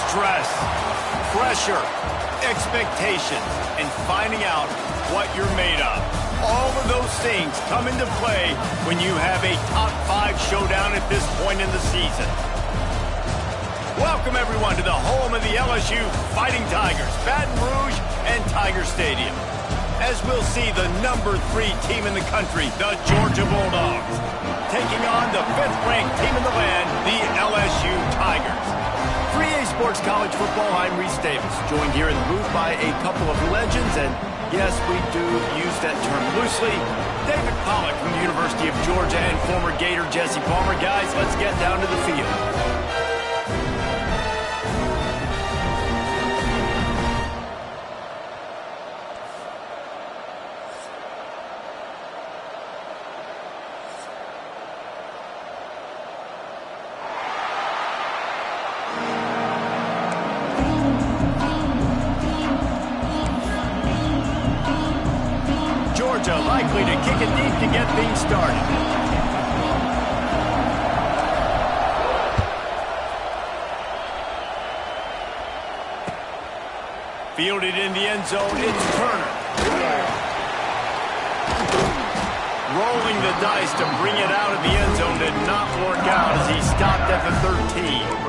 Stress, pressure, expectations, and finding out what you're made of. All of those things come into play when you have a top 5 showdown at this point in the season. Welcome, everyone, to the home of the LSU Fighting Tigers, Baton Rouge and Tiger Stadium. As we'll see the number 3 team in the country, the Georgia Bulldogs, taking on the 5th-ranked team in the land, the LSU Tigers. 3A Sports College Football, I'm Reese Davis, joined here in the booth by a couple of legends, and yes, we do use that term loosely. David Pollack from the University of Georgia and former Gator Jesse Palmer. Guys, let's get down to the field. Likely to kick it deep to get things started. Fielded in the end zone, it's Turner. Rolling the dice to bring it out of the end zone did not work out as he stopped at the 13.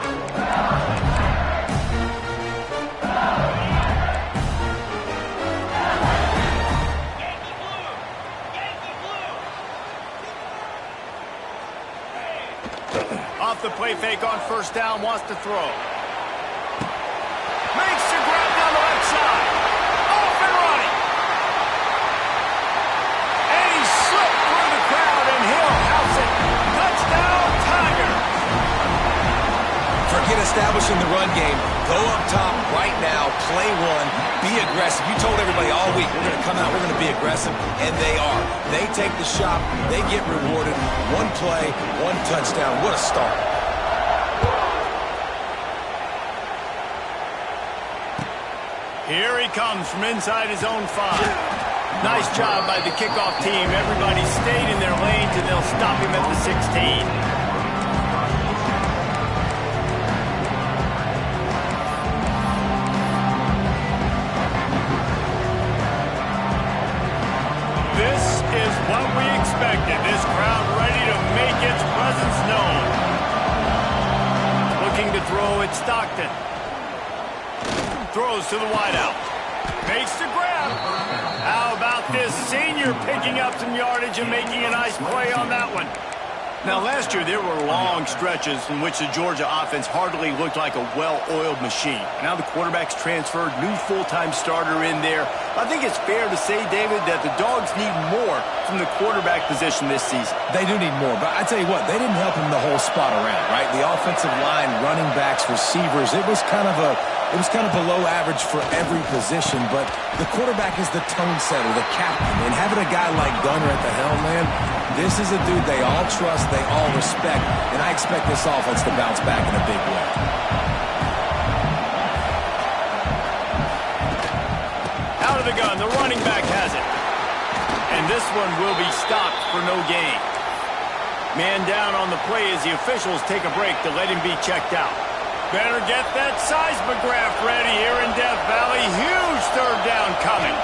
Off the play fake on first down, wants to throw. Makes the grab down the left side. Off and running. And he slipped through the crowd, and he'll house it. Touchdown, Tigers. Forget establishing the run game. Go up top right now, play one, be aggressive. You told everybody all week, we're going to come out, we're going to be aggressive, and they are. They take the shot, they get rewarded. One play, one touchdown. What a start. Here he comes from inside his own 5. Nice job by the kickoff team. Everybody stayed in their lanes, and they'll stop him at the 16. This is what we expected. This crowd ready to make its presence known. Looking to throw at Stockton. Throws to the wideout. Makes the grab. How about this senior picking up some yardage and making a nice play on that one? Now, last year, there were long stretches in which the Georgia offense hardly looked like a well-oiled machine. Now the quarterback's transferred, new full-time starter in there. I think it's fair to say, David, that the Dogs need more from the quarterback position this season. They do need more, but I tell you what, they didn't help him the whole spot around, right? The offensive line, running backs, receivers, it was kind of below average for every position, but the quarterback is the tone setter, the captain, and having a guy like Gunner at the helm, man, this is a dude they all trust, they all respect, and I expect this offense to bounce back in a big way. Out of the gun, the running back has it. And this one will be stopped for no gain. Man down on the play as the officials take a break to let him be checked out. Better get that seismograph ready here in Death Valley. Huge third down coming.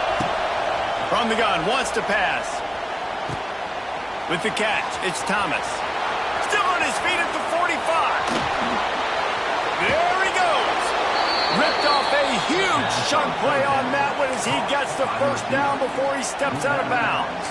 From the gun, wants to pass. With the catch, it's Thomas. Still on his feet at the 45. There he goes. Ripped off a huge chunk play on that one as he gets the first down before he steps out of bounds.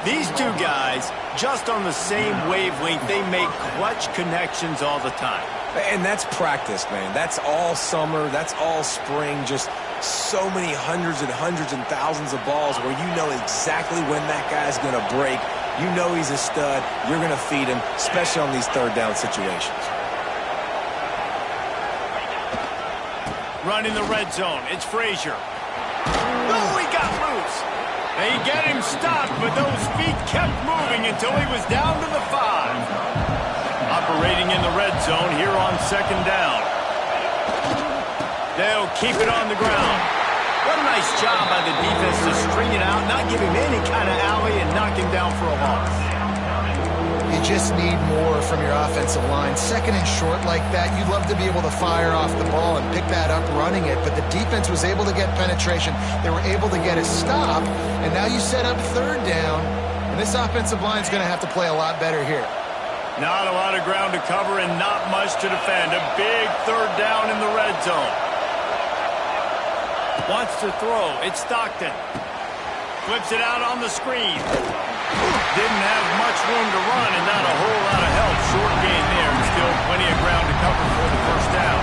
These two guys, just on the same wavelength, they make clutch connections all the time. And that's practice, man. That's all summer. That's all spring. Just so many hundreds and thousands of balls where you know exactly when that guy's going to break. You know he's a stud. You're going to feed him, especially on these third down situations. Run in the red zone. It's Frazier. Oh, he got loose. They get him stopped, but those feet kept moving until he was down to the 5. Operating in the red zone here on second down. They'll keep it on the ground. What a nice job by the defense to string it out, not give him any kind of alley, and knock him down for a loss. He you just need more from your offensive line. Second and short like that, you'd love to be able to fire off the ball and pick that up running it, but the defense was able to get penetration. They were able to get a stop, and now you set up third down, and this offensive line is going to have to play a lot better here. Not a lot of ground to cover and not much to defend. A big third down in the red zone. Wants to throw. It's Stockton. Flips it out on the screen. Didn't have much room to run and not a whole lot of help. Short gain there and still plenty of ground to cover for the first down.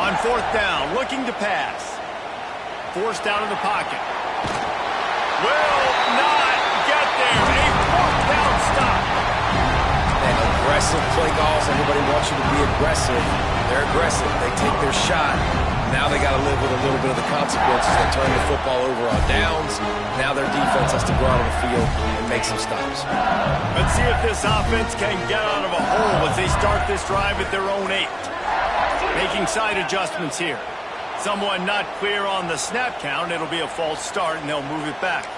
On fourth down, looking to pass. Forced out of the pocket. Will not get there. A fourth down stop. And aggressive play calls. Everybody wants you to be aggressive. They're aggressive. They take their shot. Now they got to live with a little bit of the consequences. They turn the football over on downs. Now their defense has to go out on the field and make some stops. Let's see if this offense can get out of a hole as they start this drive at their own 8. Making side adjustments here. Someone not clear on the snap count. It'll be a false start, and they'll move it back.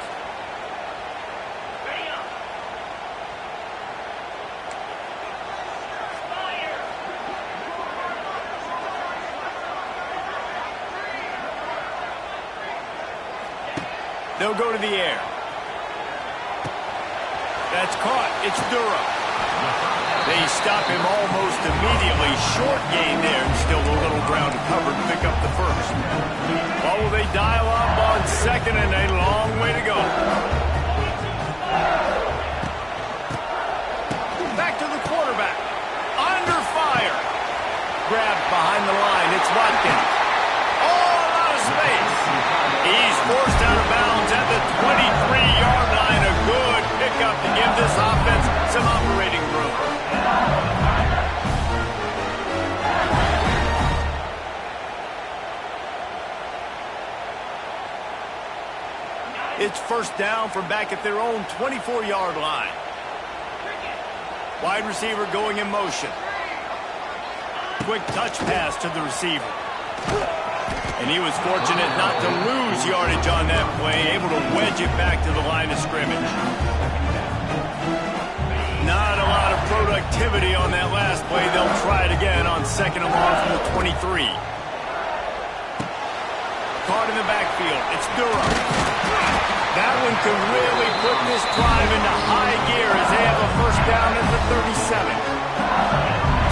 They'll go to the air. That's caught. It's Durham. They stop him almost immediately. Short gain there, and still a little ground to cover to pick up the first. Well, will they dial up on second, and a long way to go. Back to the quarterback. Under fire. Grabbed behind the line. It's Watkins. All out of space. He's forced out of bounds at the 23-yard line. A good pickup to give this offense some operating room. It's first down from back at their own 24-yard line. Wide receiver going in motion. Quick touch pass to the receiver. And he was fortunate not to lose yardage on that play, able to wedge it back to the line of scrimmage. Not a lot of productivity on that last play. They'll try it again on second and long from the 23. Caught in the backfield. It's Durham. That one could really put this drive into high gear as they have a first down at the 37.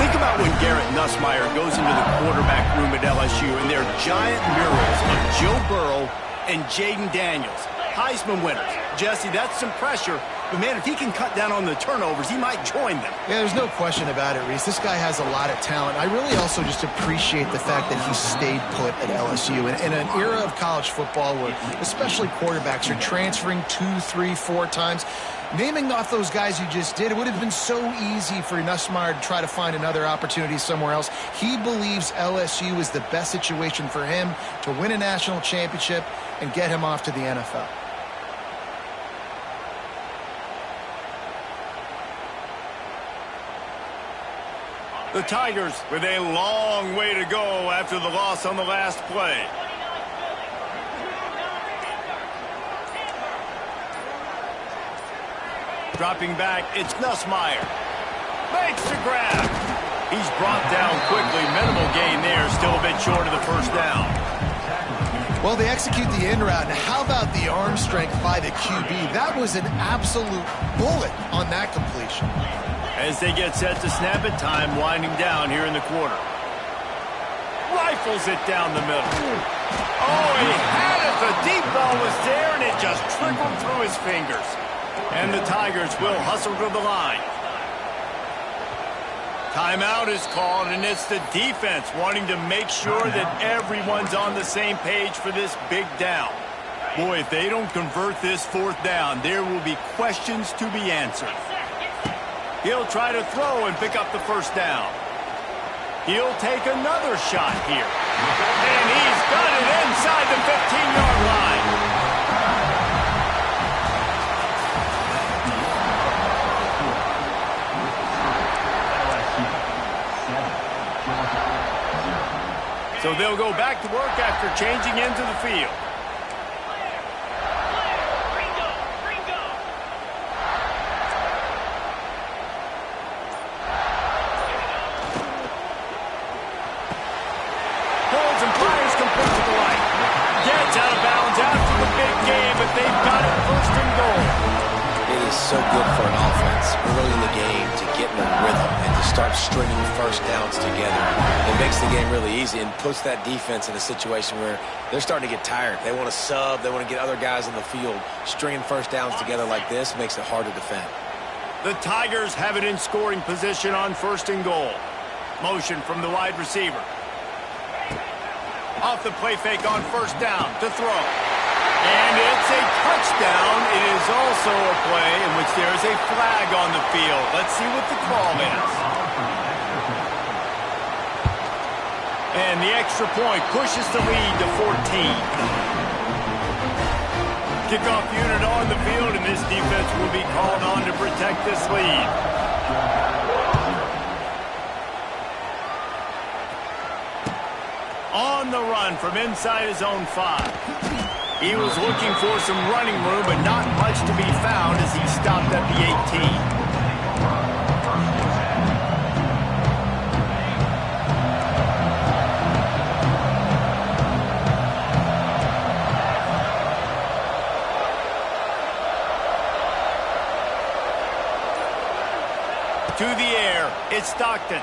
Think about when Garrett Nussmeier goes into the quarterback room at LSU and there are giant murals of Joe Burrow and Jaden Daniels. Heisman winners. Jesse, that's some pressure. But, man, if he can cut down on the turnovers, he might join them. Yeah, there's no question about it, Reese. This guy has a lot of talent. I really also just appreciate the fact that he stayed put at LSU. In an era of college football where especially quarterbacks are transferring 2, 3, 4 times, naming off those guys you just did, it would have been so easy for Nussmeier to try to find another opportunity somewhere else. He believes LSU is the best situation for him to win a national championship and get him off to the NFL. The Tigers with a long way to go after the loss on the last play. Dropping back, it's Nussmeier. Makes the grab. He's brought down quickly. Minimal gain there, still a bit short of the first down. Well, they execute the in route. Now, how about the arm strength by the QB? That was an absolute bullet on that completion. As they get set to snap it, time winding down here in the quarter. Rifles it down the middle. Oh, he had it. The deep ball was there, and it just trickled through his fingers. And the Tigers will hustle to the line. Timeout is called, and it's the defense wanting to make sure that everyone's on the same page for this big down. Boy, if they don't convert this fourth down, there will be questions to be answered. He'll try to throw and pick up the first down. He'll take another shot here. And he's got it inside the 15-yard line. So they'll go back to work after changing into the field. so good for an offense early in the game to get in a rhythm and to start stringing first downs together. It makes the game really easy and puts that defense in a situation where they're starting to get tired. They want to sub. They want to get other guys in the field. Stringing first downs together like this makes it hard to defend. The Tigers have it in scoring position on 1st and goal. Motion from the wide receiver. Off the play fake on 1st down to throw. And it's a touchdown. It is also a play in which there is a flag on the field. Let's see what the call is. And the extra point pushes the lead to 14. Kickoff unit on the field, and this defense will be called on to protect this lead. On the run from inside his own 5. He was looking for some running room, but not much to be found as he stopped at the 18. To the air, it's Stockton.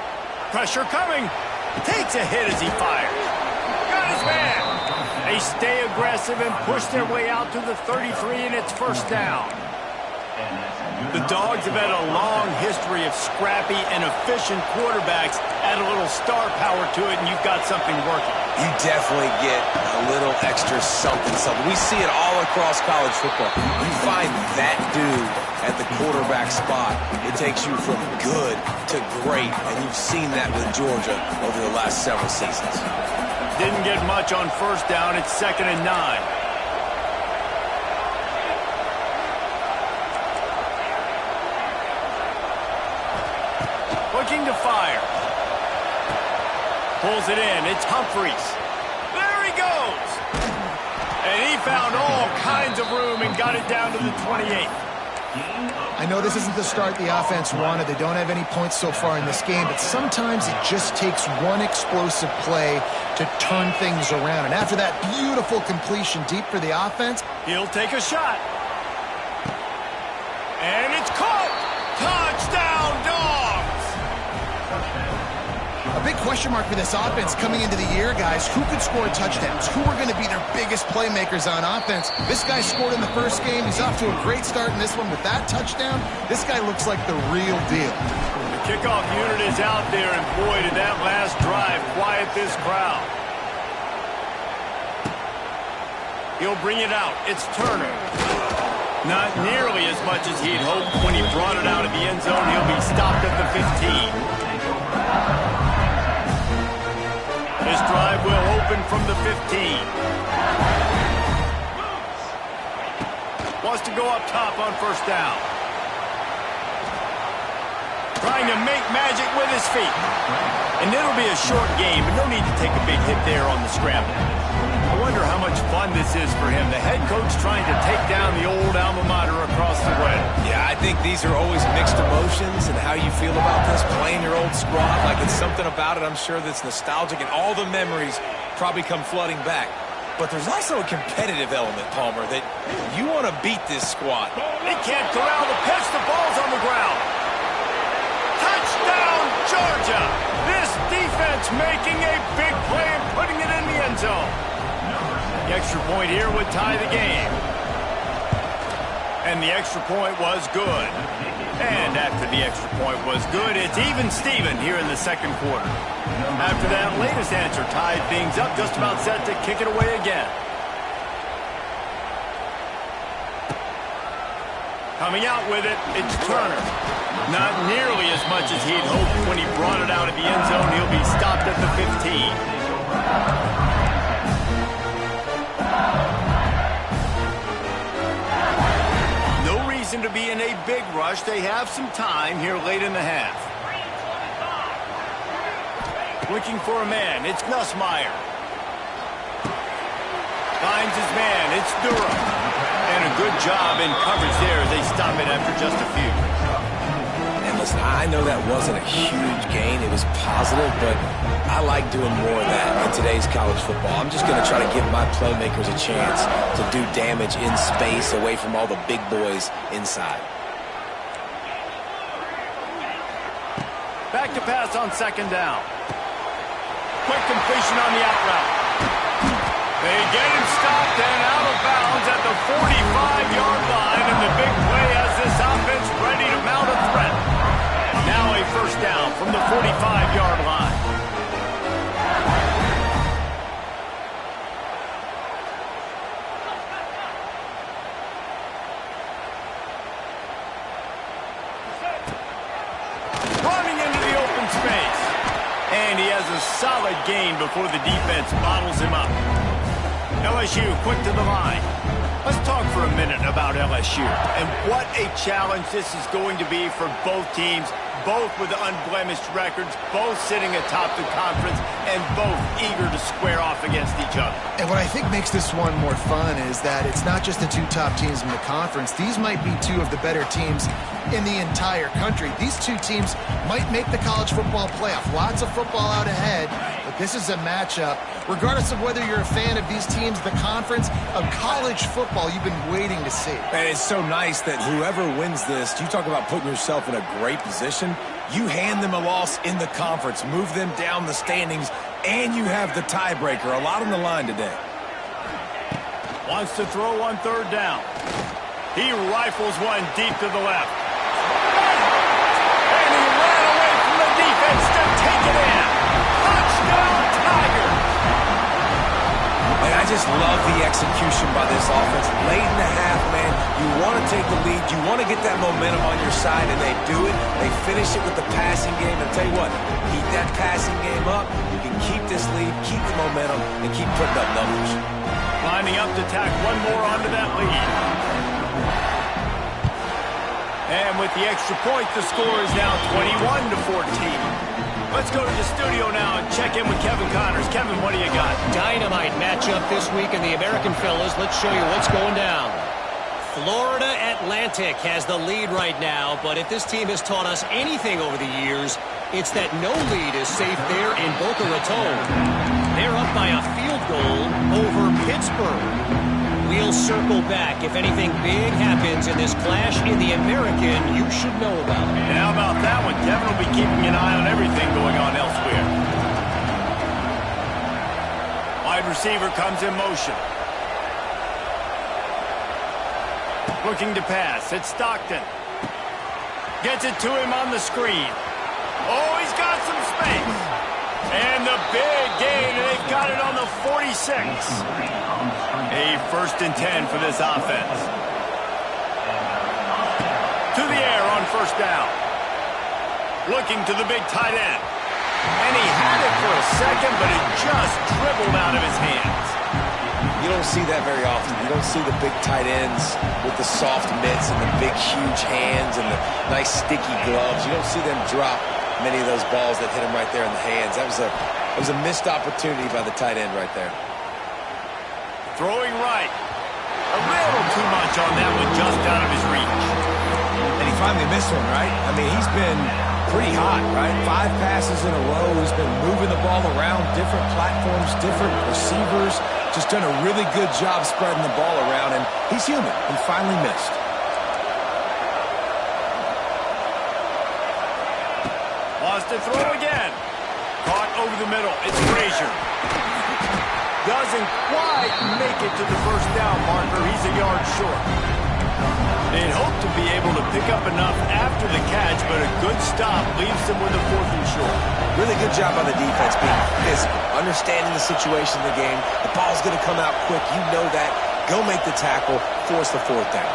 Pressure coming. Takes a hit as he fires. Got his man. They stay aggressive and push their way out to the 33, and it's 1st down. The Dogs have had a long history of scrappy and efficient quarterbacks. Add a little star power to it, and you've got something working. You definitely get a little extra something. We see it all across college football. You find that dude at the quarterback spot, it takes you from good to great, and you've seen that with Georgia over the last several seasons. Didn't get much on 1st down. It's 2nd and 9. Looking to fire. Pulls it in. It's Humphries. There he goes. And he found all kinds of room and got it down to the 28. I know this isn't the start the offense wanted. They don't have any points so far in this game, but sometimes it just takes one explosive play to turn things around. And after that beautiful completion deep for the offense, he'll take a shot. And it's caught. Touchdown, Dogs! A big question mark for this offense coming into the year, guys. Who could score touchdowns? Who are going to be their biggest playmakers on offense? This guy scored in the first game. He's off to a great start in this one with that touchdown. This guy looks like the real deal. The kickoff unit is out there, and boy, did that last drive quiet this crowd. He'll bring it out. It's Turner. Not nearly as much as he'd hoped when he brought it out of the end zone. He'll be stopped at the 15. This drive will open from the 15. Wants to go up top on 1st down. Trying to make magic with his feet. And it'll be a short game, but no need to take a big hit there on the scramble. I wonder how much fun this is for him. The head coach trying to take down the old alma mater across the way. Yeah, I think these are always mixed emotions and how you feel about this, playing your old squad. Like, it's something about it, I'm sure, that's nostalgic, and all the memories probably come flooding back. But there's also a competitive element, Palmer, that you want to beat this squad. They can't corral the pitch. The ball's on the ground. Touchdown, Georgia! This defense making a big play and putting it in the end zone. The extra point here would tie the game. And the extra point was good. And after the extra point was good, it's even Steven here in the 2nd quarter. After that latest answer tied things up, just about set to kick it away again. Coming out with it, it's Turner. Not nearly as much as he'd hoped when he brought it out of the end zone. He'll be stopped at the 15. To be in a big rush. They have some time here late in the half. Looking for a man. It's Nussmeier. Finds his man. It's Durham. And a good job in coverage there as they stop it after just a few. And listen, I know that wasn't a huge gain. It was positive, but I like doing more of that in today's college football. I'm just going to try to give my playmakers a chance to do damage in space away from all the big boys inside. Back to pass on second down. Quick completion on the out route. They get him stopped and out of bounds at the 45-yard line, and the big play has this offense ready to mount a threat. Now a first down from the 45-yard line. Running into the open space. And he has a solid gain before the defense bottles him up. LSU quick to the line. Let's talk for a minute about LSU. And what a challenge this is going to be for both teams, both with unblemished records, both sitting atop the conference, and both eager to square off against each other. And what I think makes this one more fun is that it's not just the two top teams in the conference. These might be two of the better teams in the entire country. These two teams might make the college football playoff. Lots of football out ahead, but this is a matchup, regardless of whether you're a fan of these teams, the conference, of college football you've been waiting to see. And it's so nice that whoever wins this, you talk about putting yourself in a great position, you hand them a loss in the conference, move them down the standings, and you have the tiebreaker. A lot on the line today. Wants to throw on third down. He rifles one deep to the left. And he ran away from the defense to take it in. Touchdown, Tigers! And I just love the execution by this offense. Late in the half, man, you want to take the lead. You want to get that momentum on your side, and they do it. They finish it with the passing game. And tell you what, keep that passing game up. You can keep this lead, keep the momentum, and keep putting up numbers. Lining up to tack one more onto that lead. And with the extra point, the score is now 21-14. Let's go to the studio now and check in with Kevin Connors. Kevin, what do you got? Dynamite matchup this week in the American Fellas. Let's show you what's going down. Florida Atlantic has the lead right now, but if this team has taught us anything over the years, it's that no lead is safe there in Boca Raton. They're up by a field goal over Pittsburgh. We'll circle back. If anything big happens in this clash in the American, you should know about it. And how about that one? Kevin will be keeping an eye on everything going on elsewhere. Wide receiver comes in motion. Looking to pass. It's Stockton. Gets it to him on the screen. Oh, he's got some space. And the big gain, and they've got it on the 46. A 1st and 10 for this offense. To the air on first down. Looking to the big tight end. And he had it for a second, but it just dribbled out of his hands. You don't see that very often. You don't see the big tight ends with the soft mitts and the big, huge hands and the nice, sticky gloves. You don't see them drop many of those balls that hit him right there in the hands. That was a missed opportunity by the tight end right there. Throwing right. A little too much on that one, just out of his reach. And he finally missed one, right? I mean, he's been pretty hot, right? 5 passes in a row. He's been moving the ball around, different platforms, different receivers. Just done a really good job spreading the ball around, and he's human. He finally missed. Wants to throw again. Caught over the middle. It's Frazier. Doesn't quite make it to the first down marker. He's a yard short. They'd hope to be able to pick up enough after the catch, but a good stop leaves them with a 4th and short. Really good job on the defense being physical, understanding the situation of the game. The ball's going to come out quick. You know that. Go make the tackle, force the 4th down.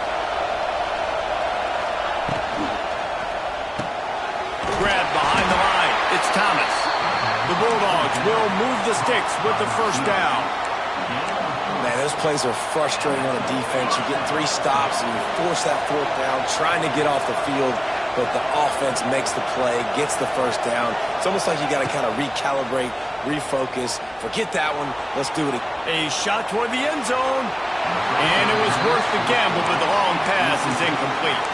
Grab behind the line. It's Thomas. The Bulldogs will move the sticks with the first down. Man, those plays are frustrating on the defense. You get 3 stops and you force that 4th down, trying to get off the field, but the offense makes the play, gets the first down. It's almost like you got to kind of recalibrate, refocus. Forget that one. Let's do it again. A shot toward the end zone. And it was worth the gamble, but the long pass is incomplete.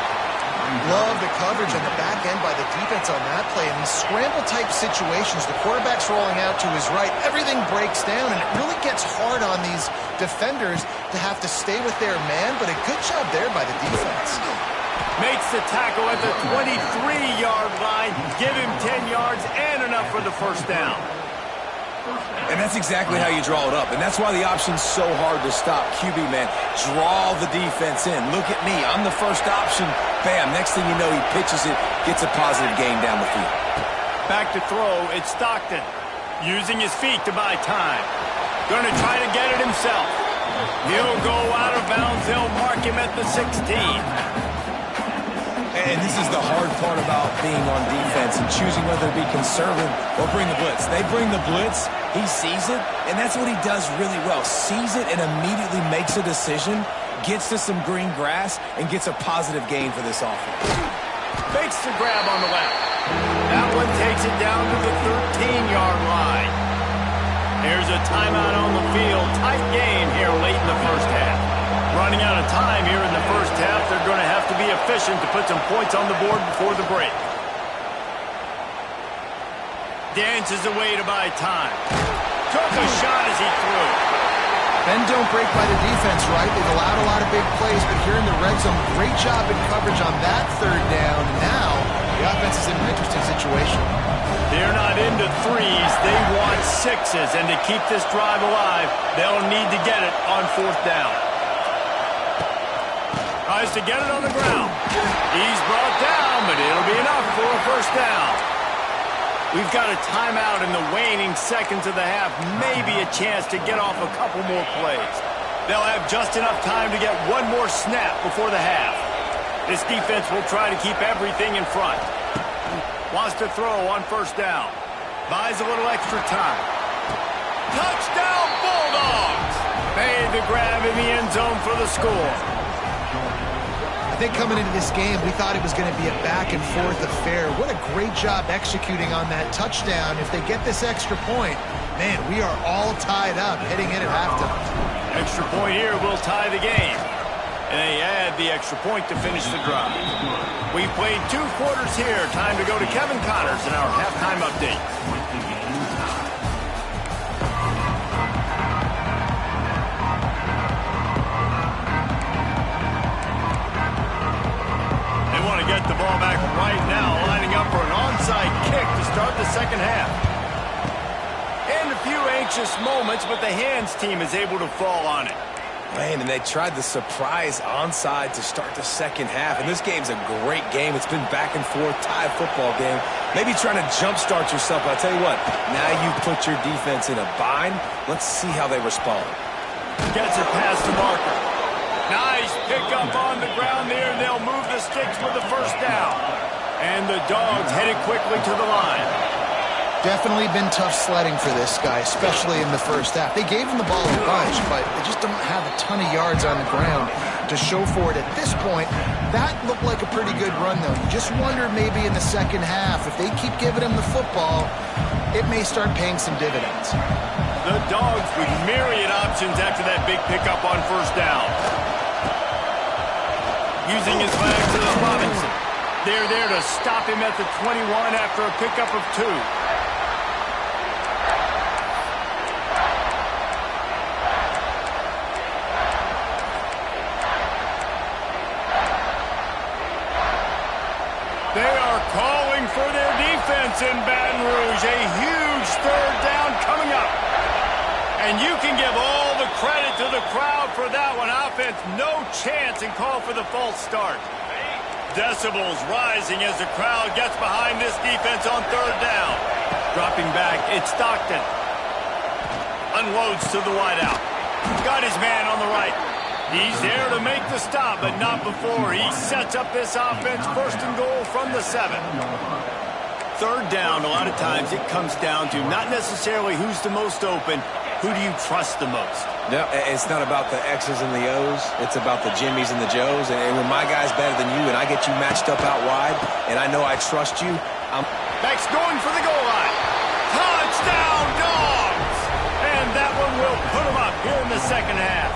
Love the coverage on the back end by the defense on that play. In these scramble-type situations, the quarterback's rolling out to his right. Everything breaks down, and it really gets hard on these defenders to have to stay with their man, but a good job there by the defense. Makes the tackle at the 23-yard line. line, give him 10 yards and enough for the first down. And that's exactly how you draw it up. And that's why the option's so hard to stop. QB, man, draw the defense in. Look at me. I'm the first option. Bam. Next thing you know, he pitches it, gets a positive gain down the field. Back to throw. It's Stockton. Using his feet to buy time. Going to try to get it himself. He'll go out of bounds. They'll mark him at the 16. And this is the hard part about being on defense and choosing whether to be conservative or bring the blitz. They bring the blitz, he sees it, and that's what he does really well. Sees it and immediately makes a decision, gets to some green grass, and gets a positive gain for this offense. Fakes the grab on the left. That one takes it down to the 13-yard line. There's a timeout on the field. Tight game here late in the first half. Running out of time here in the first half. They're going to have to be efficient to put some points on the board before the break. Dances away to buy time. Took a shot as he threw. Bend don't break by the defense, right? They've allowed a lot of big plays, but here in the red zone, great job in coverage on that third down. Now, the offense is in an interesting situation. They're not into threes. They want sixes, and to keep this drive alive, they'll need to get it on fourth down. Tries to get it on the ground. He's brought down, but it'll be enough for a first down. We've got a timeout in the waning seconds of the half. Maybe a chance to get off a couple more plays. They'll have just enough time to get one more snap before the half. This defense will try to keep everything in front. Wants to throw on first down. Buys a little extra time. Touchdown, Bulldogs! Made the grab in the end zone for the score. I think coming into this game, we thought it was going to be a back-and-forth affair. What a great job executing on that touchdown. If they get this extra point, man, we are all tied up heading in at halftime. Extra point here will tie the game. And they add the extra point to finish the drive. We've played 2 quarters here. Time to go to Kevin Connors in our halftime update. Get the ball back right now, lining up for an onside kick to start the second half. And a few anxious moments, but the hands team is able to fall on it. Man, and they tried the surprise onside to start the second half. And this game's a great game. It's been back and forth, tie football game. Maybe trying to jumpstart yourself. I'll tell you what, now you put your defense in a bind. Let's see how they respond. Gets it past the marker. Nice pickup on the ground there. They'll move the sticks for the first down. And the Dogs headed quickly to the line. Definitely been tough sledding for this guy, especially in the first half. They gave him the ball a bunch, but they just don't have a ton of yards on the ground to show for it at this point. That looked like a pretty good run, though. You just wonder maybe in the second half, if they keep giving him the football, it may start paying some dividends. The Dogs with myriad options after that big pickup on first down. Using his legs to the Robinson. They're there to stop him at the 21 after a pickup of 2. They are calling for their defense in Baton Rouge. A huge third down coming up. And you can give all the credit to the crowd for that one. Offense, no chance, and call for the false start. Decibels rising as the crowd gets behind this defense on third down. Dropping back, it's Stockton. Unloads to the wideout. Got his man on the right. He's there to make the stop, but not before he sets up this offense first and goal from the 7. Third down, a lot of times it comes down to not necessarily who's the most open, who do you trust the most? No, it's not about the X's and the O's. It's about the Jimmies and the Joes. And when my guy's better than you and I get you matched up out wide and I know I trust you, I'm... Beck's going for the goal line. Touchdown, Dogs! And that one will put him up here in the second half.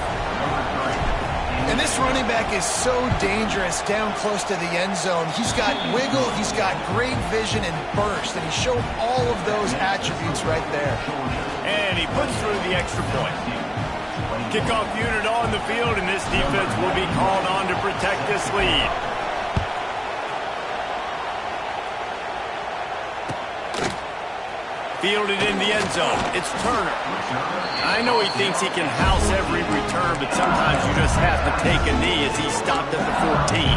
And this running back is so dangerous down close to the end zone. He's got wiggle, he's got great vision and burst, and he showed all of those attributes right there. And he puts through the extra point. Kickoff unit on the field, and this defense will be called on to protect this lead. Fielded in the end zone. It's Turner. I know he thinks he can house every return, but sometimes you just have to take a knee as he stopped at the 14.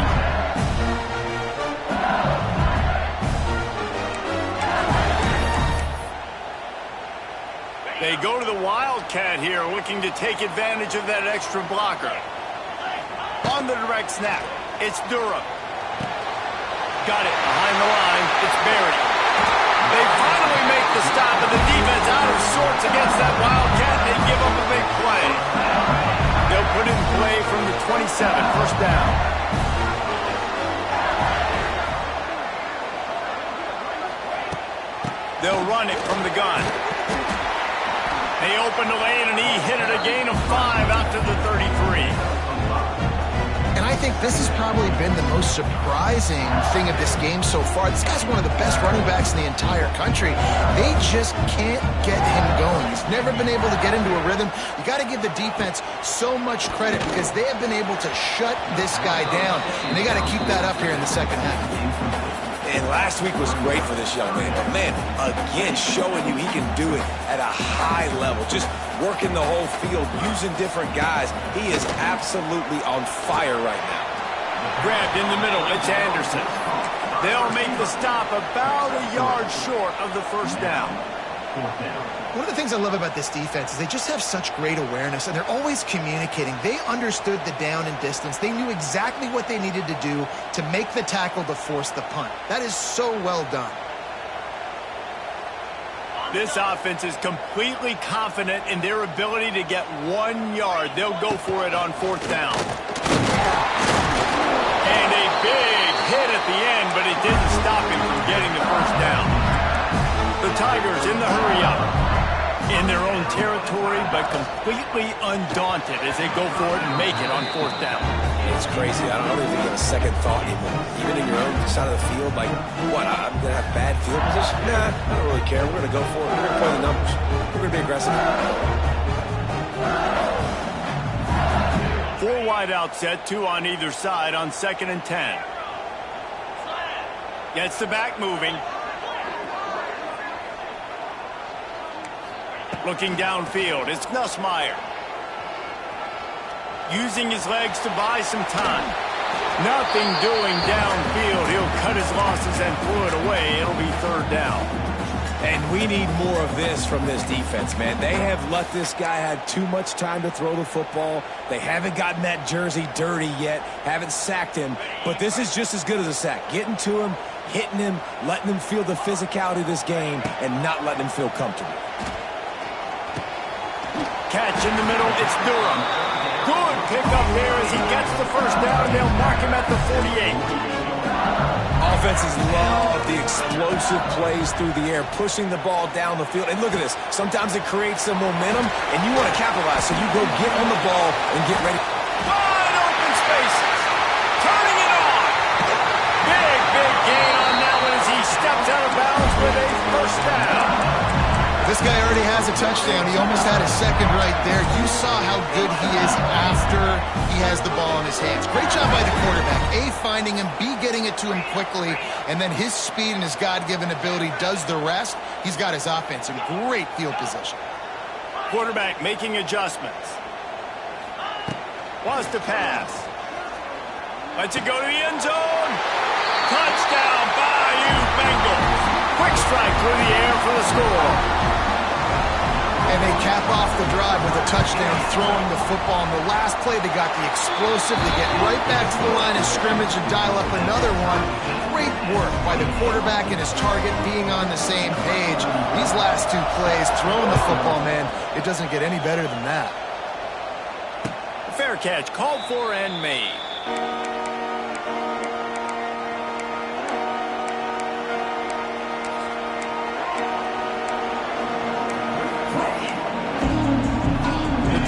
They go to the Wildcat here, looking to take advantage of that extra blocker. On the direct snap, it's Durham. Got it behind the line. It's Barry. They finally make the stop, and the defense out of sorts against that Wildcat. They give up a big play. They'll put in play from the 27, first down. They'll run it from the gun. They opened the lane, and he hit it a gain of 5 out to the 33. And I think this has probably been the most surprising thing of this game so far. This guy's one of the best running backs in the entire country. They just can't get him going. He's never been able to get into a rhythm. You got to give the defense so much credit because they have been able to shut this guy down. And they got to keep that up here in the second half. And last week was great for this young man. But, man, again, showing you he can do it at a high level. Just working the whole field, using different guys. He is absolutely on fire right now. Grabbed in the middle. It's Anderson. They'll make the stop about a yard short of the first down. One of the things I love about this defense is they just have such great awareness, and they're always communicating. They understood the down and distance. They knew exactly what they needed to do to make the tackle to force the punt. That is so well done. This offense is completely confident in their ability to get 1 yard. They'll go for it on fourth down. And a big hit at the end, but it didn't stop him from getting the first down. The Tigers in the hurry-up. In their own territory, but completely undaunted as they go for it and make it on fourth down. It's crazy. I don't even give a second thought anymore. Even in your own side of the field, like, what, I'm going to have bad field position? Nah, I don't really care. We're going to go for it. We're going to play the numbers. We're going to be aggressive. 4 wide out set, 2 on either side on 2nd and 10. Gets the back moving. Looking downfield, it's Nussmeier. Using his legs to buy some time. Nothing doing downfield. He'll cut his losses and throw it away. It'll be third down. And we need more of this from this defense, man. They have let this guy have too much time to throw the football. They haven't gotten that jersey dirty yet, haven't sacked him. But this is just as good as a sack. Getting to him, hitting him, letting him feel the physicality of this game, and not letting him feel comfortable. Catch in the middle, it's Durham. Good pickup there as he gets the first down. They'll mark him at the 48. Offenses love the explosive plays through the air, pushing the ball down the field. And look at this. Sometimes it creates some momentum, and you want to capitalize. So you go get on the ball and get ready. Wide open spaces. Turning it on. Big gain on that one as he steps out of bounds with a first down. This guy already has a touchdown. He almost had a second right there. You saw how good he is after he has the ball in his hands. Great job by the quarterback. A, finding him, B, getting it to him quickly, and then his speed and his God-given ability does the rest. He's got his offense in great field position. Quarterback making adjustments. Wants to pass. Lets it go to the end zone. Touchdown, Bayou Bengals. Quick strike through the air for the score. And they cap off the drive with a touchdown, throwing the football. On the last play, they got the explosive to get right back to the line of scrimmage and dial up another one. Great work by the quarterback and his target being on the same page. These last 2 plays, throwing the football, man, it doesn't get any better than that. Fair catch, called for and made.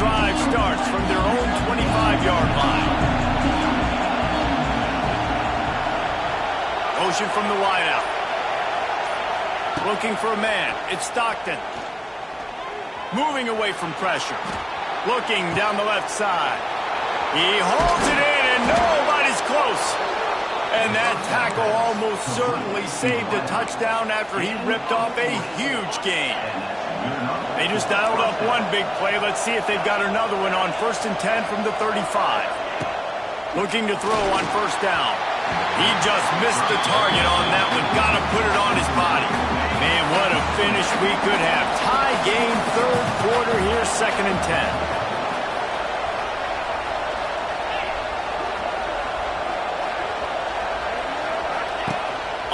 Drive starts from their own 25-yard line. Motion from the wideout. Looking for a man. It's Stockton. Moving away from pressure. Looking down the left side. He holds it in, and nobody's close. And that tackle almost certainly saved a touchdown after he ripped off a huge gain. They just dialed up one big play. Let's see if they've got another one on 1st and 10 from the 35. Looking to throw on 1st down. He just missed the target on that one. Got to put it on his body. Man, what a finish we could have. Tie game, 3rd quarter here, 2nd and 10.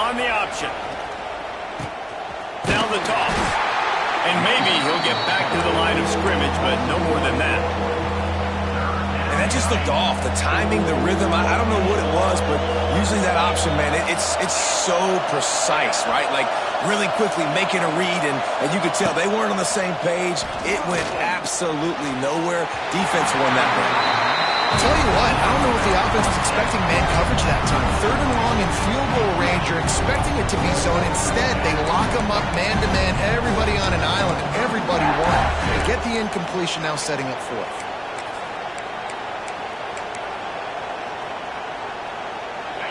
On the option. Down the toss. And maybe he'll get back to the line of scrimmage, but no more than that. And that just looked off. The timing, the rhythm, I don't know what it was, but usually that option, man, it's so precise, right? Like really quickly making a read, and you could tell they weren't on the same page. It went absolutely nowhere. Defense won that one. I'll tell you what, I don't know if the offense was expecting man coverage that time. 3rd and long in field goal range, you're expecting it to be zone. Instead, they lock them up man-to-man, everybody on an island, and everybody won. They get the incompletion, now setting up 4th.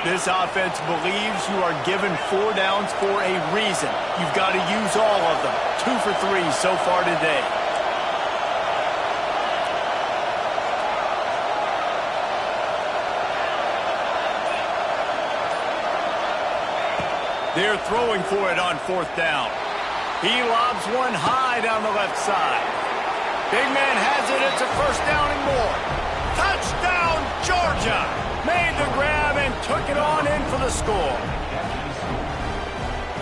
This offense believes you are given 4 downs for a reason. You've got to use all of them. 2 for 3 so far today. They're throwing for it on 4th down. He lobs one high down the left side. Big man has it. It's a 1st down and more. Touchdown, Georgia! Made the grab and took it on in for the score.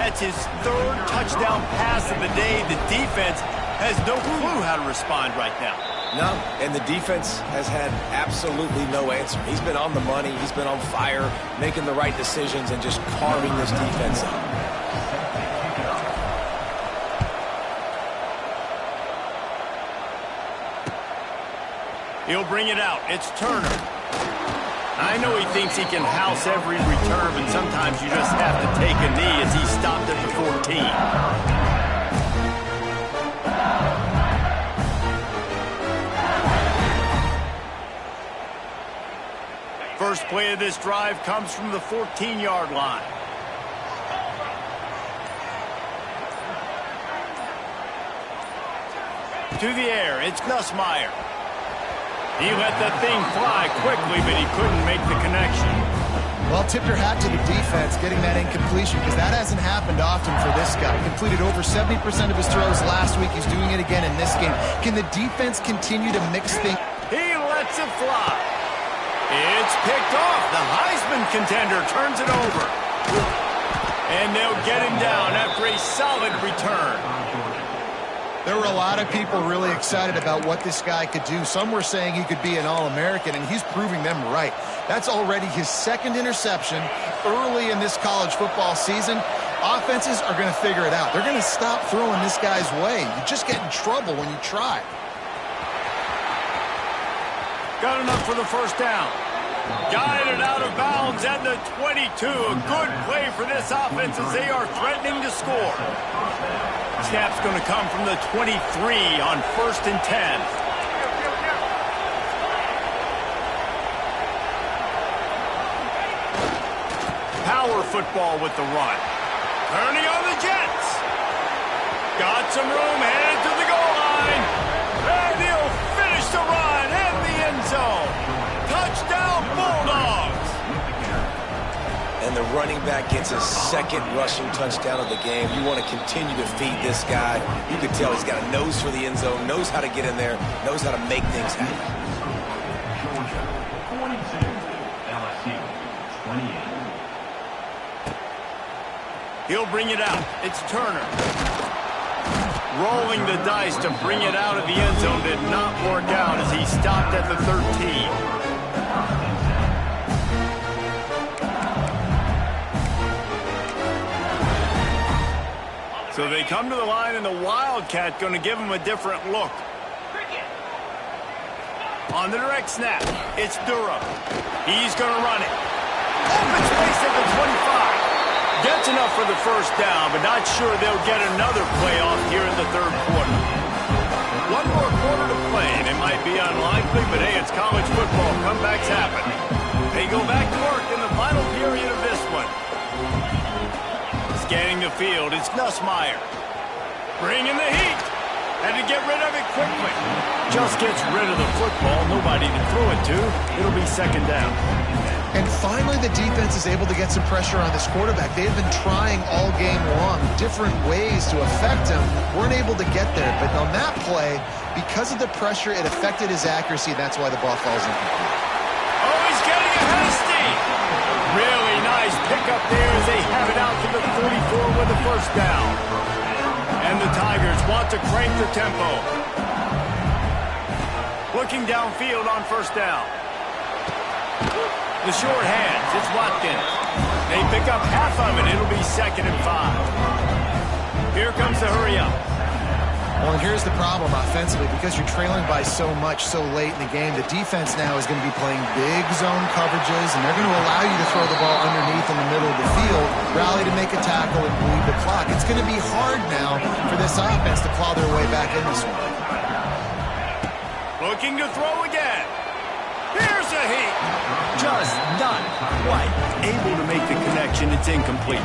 That's his 3rd touchdown pass of the day. The defense has no clue how to respond right now. No, and the defense has had absolutely no answer. He's been on the money. He's been on fire, making the right decisions and just carving this defense up. He'll bring it out. It's Turner. I know he thinks he can house every return, but sometimes you just have to take a knee as he stopped at the 14. First play of this drive comes from the 14-yard line. To the air, it's Nussmeier. He let that thing fly quickly, but he couldn't make the connection. Well, tip your hat to the defense getting that incompletion, because that hasn't happened often for this guy. Completed over 70% of his throws last week. He's doing it again in this game. Can the defense continue to mix things? He lets it fly. It's picked off. The Heisman contender turns it over. And they'll get him down after a solid return. There were a lot of people really excited about what this guy could do. Some were saying he could be an All-American, and he's proving them right. That's already his 2nd interception early in this college football season. Offenses are going to figure it out. They're going to stop throwing this guy's way. You just get in trouble when you try. Got enough for the 1st down. Guided out of bounds at the 22. A good play for this offense as they are threatening to score. Snap's going to come from the 23 on 1st and 10. Power football with the run. Turning on the Jets. Got some room, headed to the goal line. And he'll finish the run in the end zone. Touchdown, Bulldogs. And the running back gets his 2nd rushing touchdown of the game. You want to continue to feed this guy. You can tell he's got a nose for the end zone, knows how to get in there, knows how to make things happen. He'll bring it out. It's Turner. Rolling the dice to bring it out of the end zone did not work out as he stopped at the 13. So they come to the line, and the Wildcat going to give him a different look. On the direct snap, it's Durham. He's going to run it. Open space at the 25. Gets enough for the 1st down, but not sure they'll get another play off here in the 3rd quarter. One more quarter to play, and it might be unlikely, but hey, it's college football. Comebacks happen. They go back to work in the final period of this one. Scanning the field, it's Ncaa. Bringing the heat. Had to get rid of it quickly. Just gets rid of the football. Nobody to throw it to. It'll be second down. And finally, the defense is able to get some pressure on this quarterback. They have been trying all game long, different ways to affect him. Weren't able to get there. But on that play, because of the pressure, it affected his accuracy. That's why the ball falls incomplete. Oh, he's getting ahead of steam. Really nice pickup there as they have it out to the 44 with the first down. And the Tigers want to crank the tempo. Looking downfield on first down. The short hands, it's Watkins. They pick up half of it. It'll be 2nd and 5. Here comes the hurry up. Well, and here's the problem offensively. Because you're trailing by so much so late in the game, the defense now is going to be playing big zone coverages, and they're going to allow you to throw the ball underneath in the middle of the field, rally to make a tackle, and bleed the clock. It's going to be hard now for this offense to claw their way back in this one. Looking to throw again. Here's a heat. Just not quite able to make the connection. It's incomplete.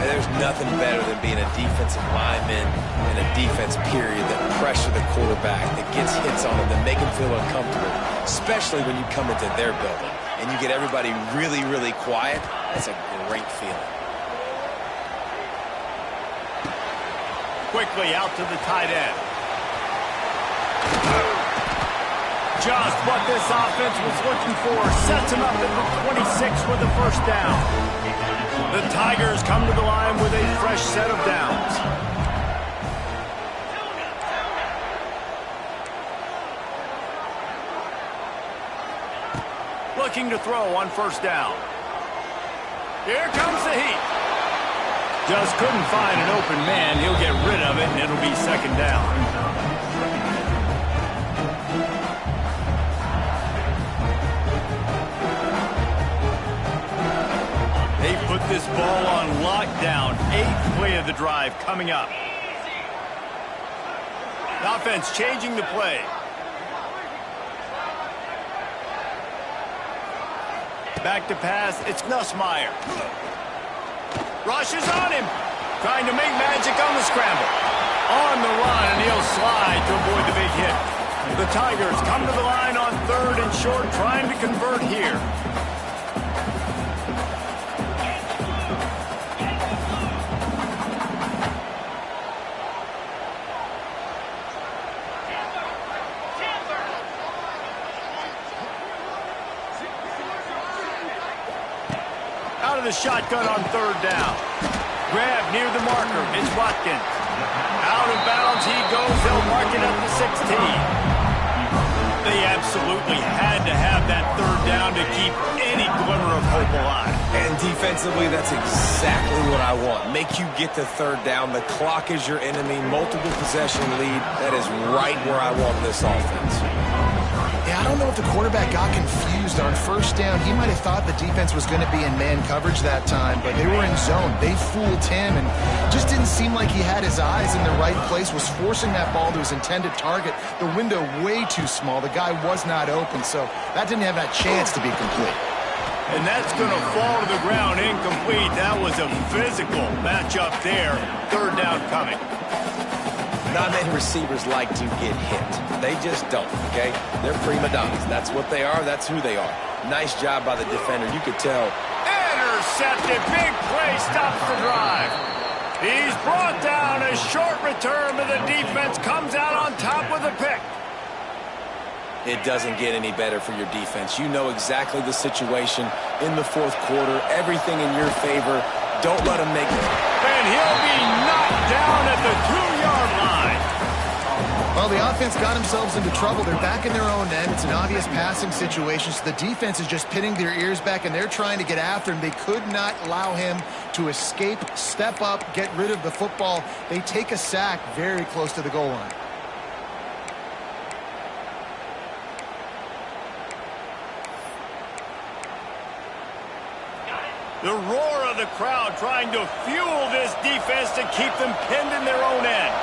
There's nothing better than being a defensive lineman in a defense period that pressure the quarterback, that gets hits on him, that make him feel uncomfortable, especially when you come into their building and you get everybody really, really quiet. That's a great feeling. Quickly out to the tight end. Just what this offense was looking for. Sets him up at the 26 with the first down. The Tigers come to the line with a fresh set of downs. Looking to throw on first down. Here comes the heat. Just couldn't find an open man. He'll get rid of it, and it'll be second down. They put this ball on lockdown. 8th play of the drive coming up. The offense changing the play. Back to pass. It's Ncaa. Rushes on him. Trying to make magic on the scramble. On the run, and he'll slide to avoid the big hit. The Tigers come to the line on 3rd and short, trying to convert here. Out of the shotgun on 3rd down. Grab near the marker. It's Watkins. Out of bounds he goes. They'll mark it at the 16. They absolutely had to have that 3rd down to keep any glimmer of hope alive. And defensively, that's exactly what I want. Make you get to 3rd down. The clock is your enemy. Multiple possession lead. That is right where I want this offense. Yeah, I don't know if the quarterback got confused on first down. He might have thought the defense was going to be in man coverage that time, but they were in zone. They fooled him and just didn't seem like he had his eyes in the right place, was forcing that ball to his intended target. The window way too small. The guy was not open, so that didn't have that chance to be complete. And that's going to fall to the ground incomplete. That was a physical matchup there. 3rd down coming. Not many receivers like to get hit. They just don't, okay? They're prima donnas. That's what they are. That's who they are. Nice job by the defender. You could tell. Intercepted. Big play. Stops the drive. He's brought down. A short return, but the defense comes out on top with a pick. It doesn't get any better for your defense. You know exactly the situation in the 4th quarter. Everything in your favor. Don't let him make it. And he'll be knocked down at the 2-yard line. Well, the offense got themselves into trouble. They're back in their own end. It's an obvious passing situation, so the defense is just pinning their ears back, and they're trying to get after him. They could not allow him to escape, step up, get rid of the football. They take a sack very close to the goal line. The roar of the crowd trying to fuel this defense to keep them pinned in their own end.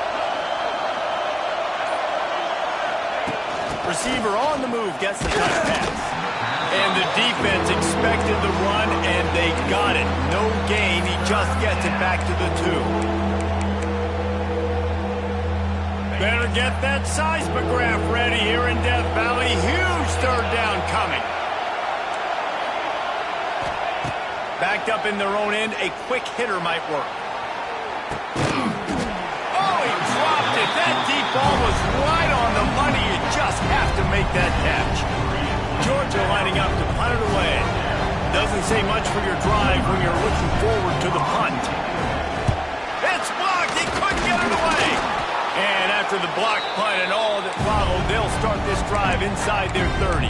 Receiver on the move gets the touch pass. And the defense expected the run, and they got it. No gain. He just gets it back to the 2. Better get that seismograph ready here in Death Valley. Huge third down coming. Backed up in their own end, a quick hitter might work. Oh, he dropped it. That deep ball was right on the money. You just have to make that catch. Georgia lining up to punt it away. Doesn't say much for your drive when you're looking forward to the punt. It's blocked. He couldn't get it away. And after the block punt and all that followed, they'll start this drive inside their 30.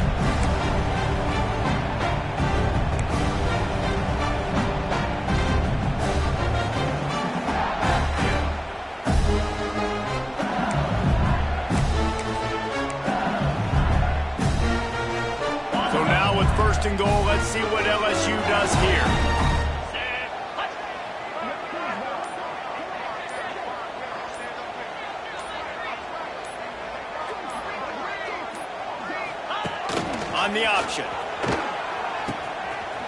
So now with 1st and goal, let's see what LSU does here. On the option.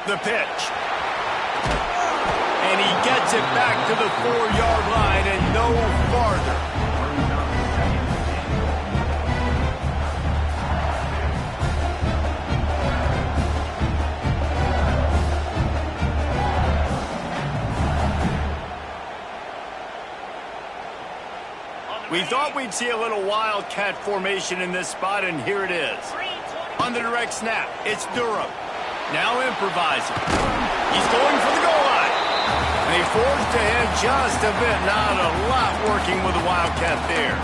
The pitch. And he gets it back to the 4-yard line and no farther. We thought we'd see a little wildcat formation in this spot, and here it is. On the direct snap, it's Durham. Now improvising. He's going for the goal line. And he forged ahead just a bit. Not a lot working with the wildcat there.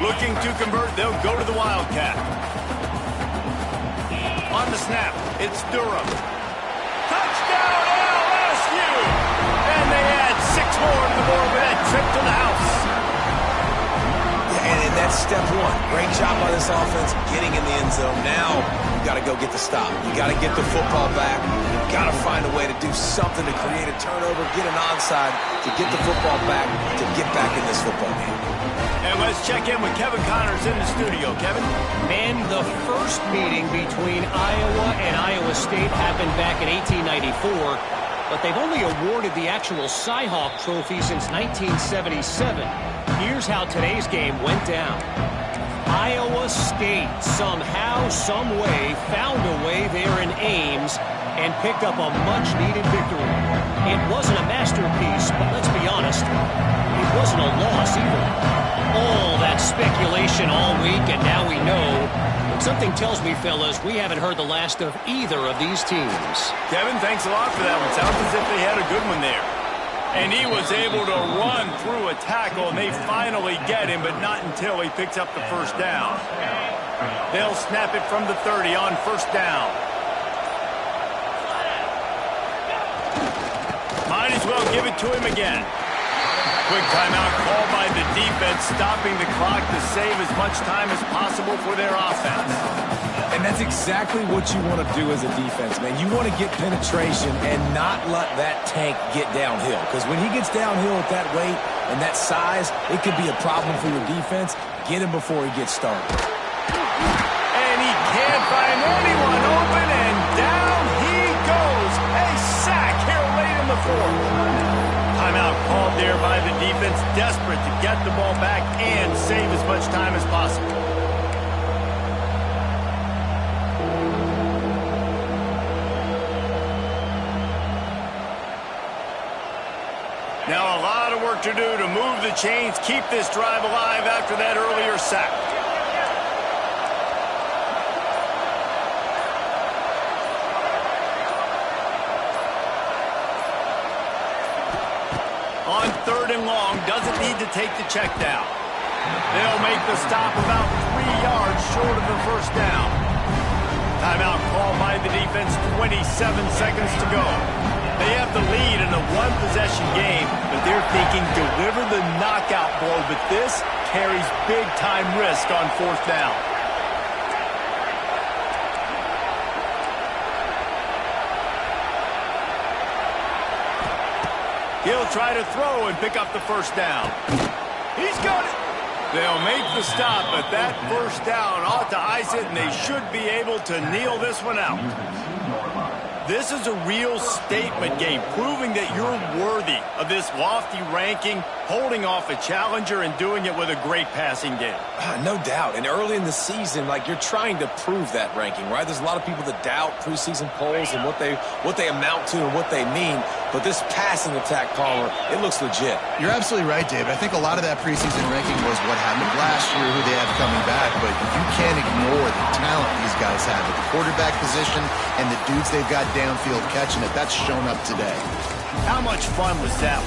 Looking to convert, they'll go to the wildcat. On the snap, it's Durham. Touchdown LSU! And they add 6 more to the board with that trip to the house. And that's step 1. Great job by this offense getting in the end zone. Now you got to go get the stop. You got to get the football back. You got to find a way to do something to create a turnover, get an onside, to get the football back, to get back in this football game. And let's check in with Kevin Connors in the studio. Kevin? Man, the first meeting between Iowa and Iowa State happened back in 1894, but they've only awarded the actual Cy-Hawk trophy since 1977. Here's how today's game went down. Iowa State somehow, some way, found a way there in Ames and picked up a much-needed victory. It wasn't a masterpiece, but let's be honest, it wasn't a loss either. All that speculation all week, and now we know. But something tells me, fellas, we haven't heard the last of either of these teams. Kevin, thanks a lot for that one. Sounds as if they had a good one there. And he was able to run through a tackle, and they finally get him, but not until he picks up the first down. They'll snap it from the 30 on first down. Might as well give it to him again. Quick timeout called by the defense, stopping the clock to save as much time as possible for their offense. And that's exactly what you want to do as a defense, man. You want to get penetration and not let that tank get downhill. Because when he gets downhill at that weight and that size, it could be a problem for your defense. Get him before he gets started. And he can't find anyone open, and down he goes. A sack here late in the 4th. Timeout called there by the defense, desperate to get the ball back and save as much time as possible. Now a lot of work to do to move the chains, keep this drive alive after that earlier sack. On 3rd and long, doesn't need to take the check down. They'll make the stop about 3 yards short of the first down. Timeout called by the defense, 27 seconds to go. They have the lead in a one-possession game, but they're thinking deliver the knockout blow, but this carries big-time risk on 4th down. He'll try to throw and pick up the first down. He's got it. They'll make the stop, but that first down ought to ice it, and they should be able to kneel this one out. This is a real statement game, proving that you're worthy of this lofty ranking, holding off a challenger and doing it with a great passing game. No doubt. And early in the season, like, you're trying to prove that ranking, right? There's a lot of people that doubt preseason polls and what they amount to and what they mean. But this passing attack, Palmer, it looks legit. You're absolutely right, David. I think a lot of that preseason ranking was what happened last year, who they have coming back. But you can't ignore the talent these guys have at the quarterback position and the dudes they've got downfield catching it. That's shown up today. How much fun was that?